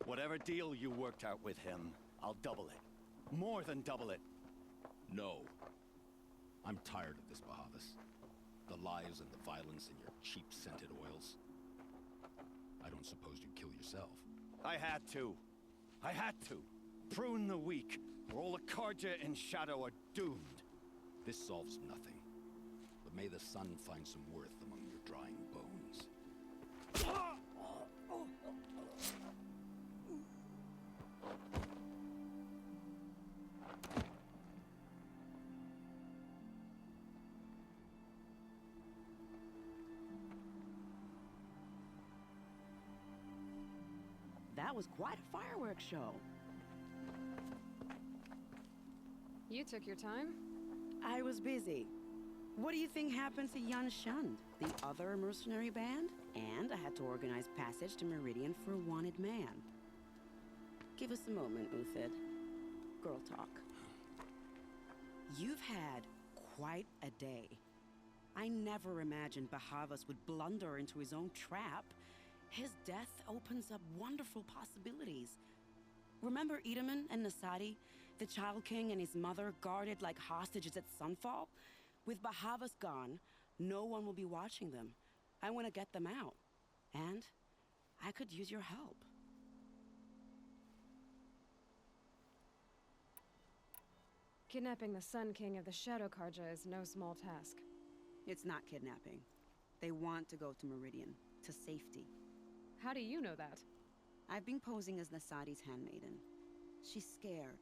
Whatever deal you worked out with him, I'll double it. More than double it. No. I'm tired of this, Bahavas. The lies and the violence and your cheap-scented oils. I don't suppose you'd kill yourself. I had to. I had to. Prune the weak, or all the Karja in Shadow are doomed. This solves nothing. But may the sun find some worth among your drying bones. That was quite a fireworks show. You took your time? I was busy. What do you think happened to Yan Shund, the other mercenary band? And I had to organize passage to Meridian for a wanted man. Give us a moment, Uthid. Girl talk. You've had quite a day. I never imagined Bahavas would blunder into his own trap. His death opens up wonderful possibilities. Remember Edaman and Nasadi, the Child King and his mother guarded like hostages at Sunfall? With Bahavas gone, no one will be watching them. I want to get them out. And I could use your help. Kidnapping the Sun King of the Shadow Karja is no small task. It's not kidnapping. They want to go to Meridian, to safety. How do you know that? I've been posing as Nasadi's handmaiden. She's scared.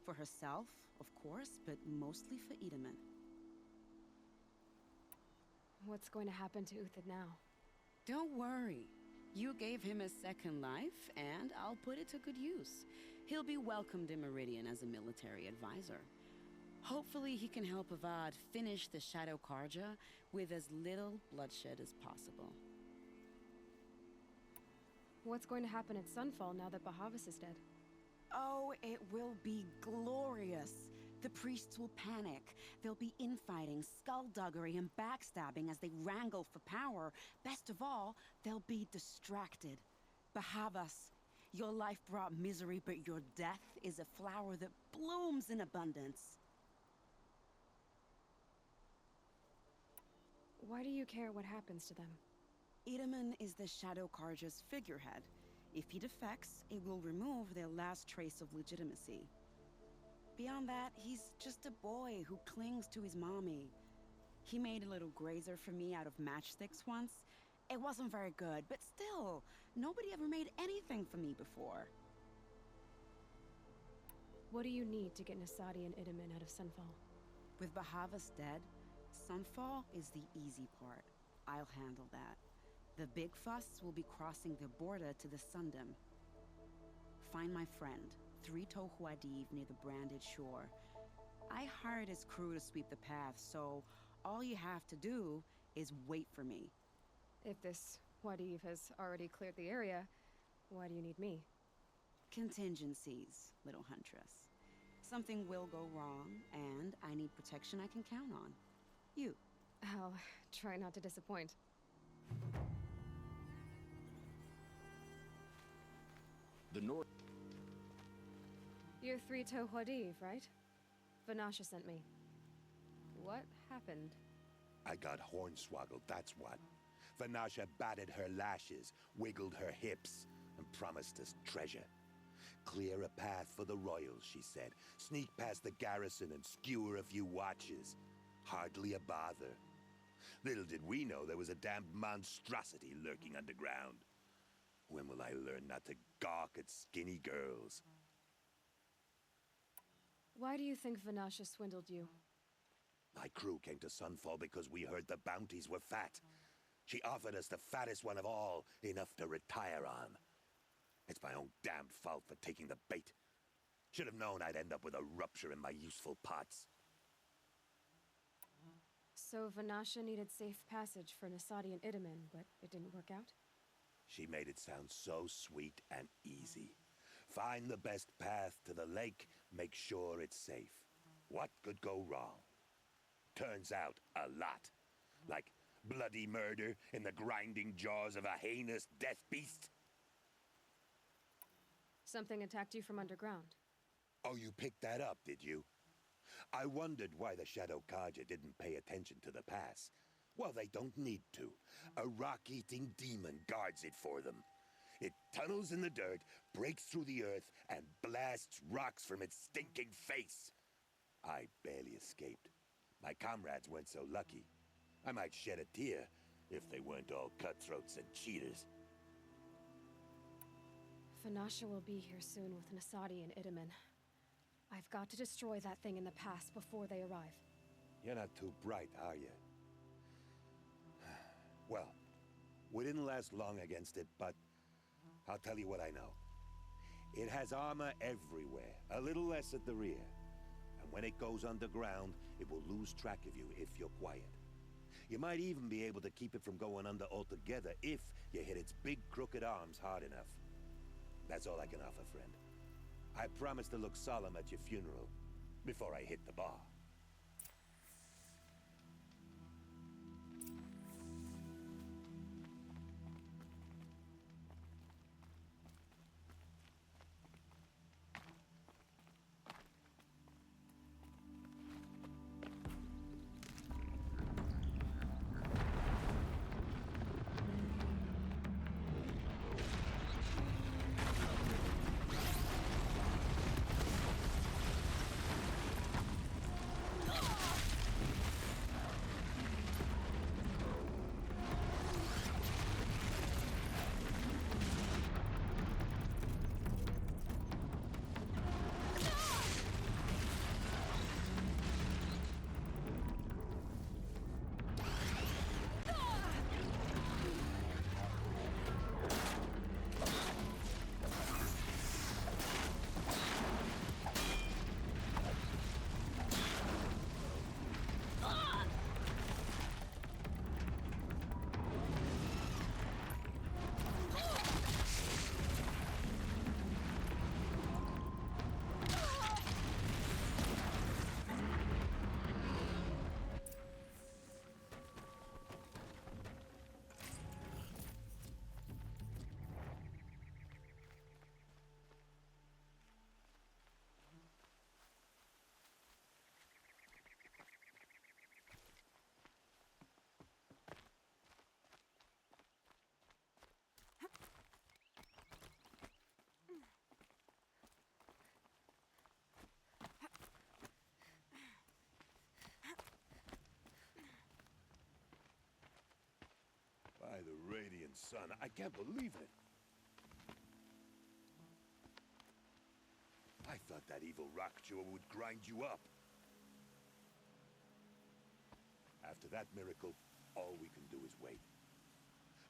For herself, of course, but mostly for Edaman. What's going to happen to Uthid now? Don't worry. You gave him a second life, and I'll put it to good use. He'll be welcomed in Meridian as a military advisor. Hopefully he can help Avad finish the Shadow Karja with as little bloodshed as possible. What's going to happen at Sunfall now that Bahavas is dead? Oh, it will be glorious. The priests will panic. There'll be infighting, skullduggery, and backstabbing as they wrangle for power. Best of all, they'll be distracted. Bahavas, your life brought misery, but your death is a flower that blooms in abundance. Why do you care what happens to them? Edaman is the Shadow Karja's figurehead. If he defects, it will remove their last trace of legitimacy. Beyond that, he's just a boy who clings to his mommy. He made a little grazer for me out of matchsticks once. It wasn't very good, but still, nobody ever made anything for me before. What do you need to get Nasadi and Edaman out of Sunfall? With Bahavas dead, Sunfall is the easy part. I'll handle that. The big fuss will be crossing the border to the Sundom. Find my friend, Three-Toe Huadiv near the branded shore. I hired his crew to sweep the path, so all you have to do is wait for me. If this Huadiv has already cleared the area, why do you need me? Contingencies, little huntress. Something will go wrong, and I need protection I can count on. You. I'll try not to disappoint. The North... You're Three-Toe Huadiv, right? Vanasha sent me. What happened? I got hornswoggled, that's what. Vanasha batted her lashes, wiggled her hips, and promised us treasure. Clear a path for the royals, she said. Sneak past the garrison and skewer a few watches. Hardly a bother. Little did we know there was a damned monstrosity lurking underground. When will I learn not to gawk at skinny girls? Why do you think Vanasha swindled you? My crew came to Sunfall because we heard the bounties were fat. She offered us the fattest one of all, enough to retire on. It's my own damned fault for taking the bait. Should have known I'd end up with a rupture in my useful parts. So Vanasha needed safe passage for Nasadi and Edaman, but it didn't work out? She made it sound so sweet and easy. Find the best path to the lake, make sure it's safe. What could go wrong? Turns out, a lot. Like bloody murder in the grinding jaws of a heinous death beast. Something attacked you from underground. Oh, you picked that up, did you? I wondered why the Shadow Carja didn't pay attention to the pass. Well, they don't need to. A rock-eating demon guards it for them. It tunnels in the dirt, breaks through the earth, and blasts rocks from its stinking face. I barely escaped. My comrades weren't so lucky. I might shed a tear if they weren't all cutthroats and cheaters. Vanasha will be here soon with Nasadi and Itamen. I've got to destroy that thing in the pass before they arrive. You're not too bright, are you? Well, we didn't last long against it, but I'll tell you what I know. It has armor everywhere, a little less at the rear. And when it goes underground, it will lose track of you if you're quiet. You might even be able to keep it from going under altogether if you hit its big crooked arms hard enough. That's all I can offer, friend. I promise to look solemn at your funeral before I hit the bar. By the radiant sun, I can't believe it. I thought that evil rock chewer would grind you up. After that miracle, all we can do is wait.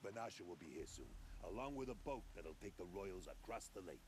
Vanasha will be here soon, along with a boat that'll take the royals across the lake.